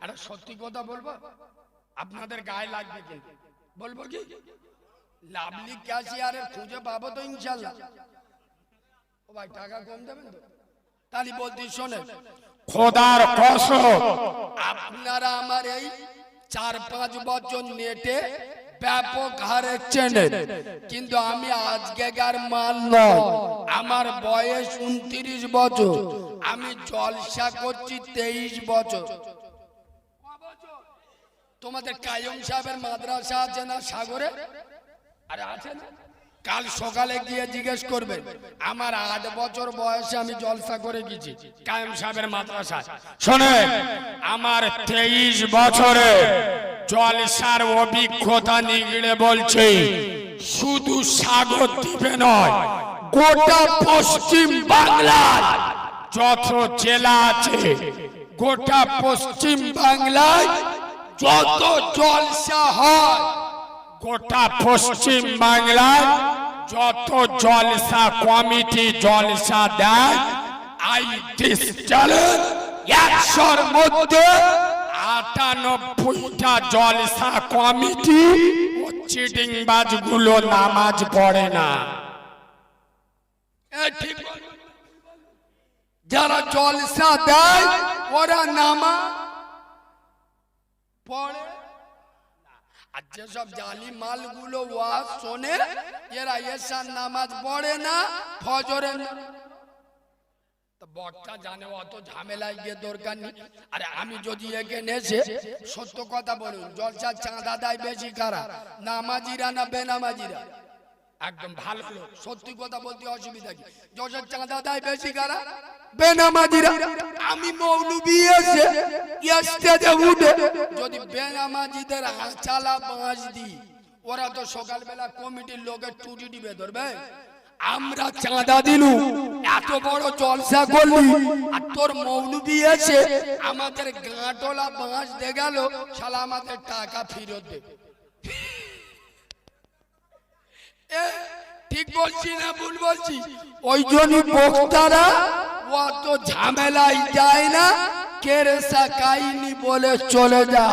আরে সত্যি কথা বলবো, আপনাদের গায়ে লাগবে কিন্তু। বলবো কি, লাভলি ক্যাশিয়ারে খুঁজে পাবো তো ইনশাল্লাহ। ও ভাই টাকা কম দেবেন তো? তাহলে বলতে শোনে, খোদার কসম আপনারা আমার এই 4-5 বছর নেটে ব্যাপক হারে চেনেন, কিন্তু আমি আজকেকার মাল নয়। আমার বয়স 29 বছর, আমি জলসা করছি 23 বছর। তোমাদের কায়ুম সাহেবের মাদ্রাসা আছে না সাগরে? আরে আছে না? কাল সকালে গিয়ে জিজ্ঞেস করবেন, আমার 8 বছর বয়সে আমি জলসা করে গেছি কায়ুম সাহেবের মাদ্রাসায়। শোনেন, আমার 23 বছরে জলসার অভিজ্ঞতা নিগড়ে বলছে, শুধু সাগর দ্বীপে নয়, গোটা পশ্চিম বাংলায় যত জেলা আছে, গোটা পশ্চিম বাংলায় যত জলসা হয়, গোটা পশ্চিম বাংলায় যত জলসা কমিটি জলসা দেয়, আই দিস চ্যালেঞ্জ 100-র মধ্যে 98টা জলসা কমিটি ও চিটিংবাজ গুলো নামাজ পড়ে না। ঠিক, যারা জলসা দেয় ওরা নামাজ পড়ে। আর যেসব জালি মালগুলো ওয়াজ শোনে, এরা এশার নামাজ পড়ে না, ফজরের বক্তা জানে অত ঝামেলায় গিয়ে দরকার নেই। আরে আমি যদি এখানে এসে সত্য কথা বলুন, জলসার চাঁদা দেয় বেশি কারা, নামাজিরা না বেনামাজিরা? একদম ভালো লোক, সত্যি কথা বলতে অসুবিধা কি? জলসার চাঁদা দেয় বেশি কারা? বেনামাজিরা। আমি মৌলবি এসে স্টেজে উঠে যদি বেনামাজিদের চালা বাঁশ দিই, ওরা তো সকালবেলা কমিটির লোকের টুটি টিপে ধরবে। আমরা চাঁদা দিলু, এত বড় জলসা করলি, আর তোর মৌলবি এসে আমাদের গাঁটলা বাঁশ দে গেল, শালা আমাদের টাকা ফেরত দেবে। ঠিক বলছি না ভুল বলছি? ওই জন্য বক্তারা অত ঝামেলায় যায় না, কেরেসা কাহিনী বলে চলে যায়।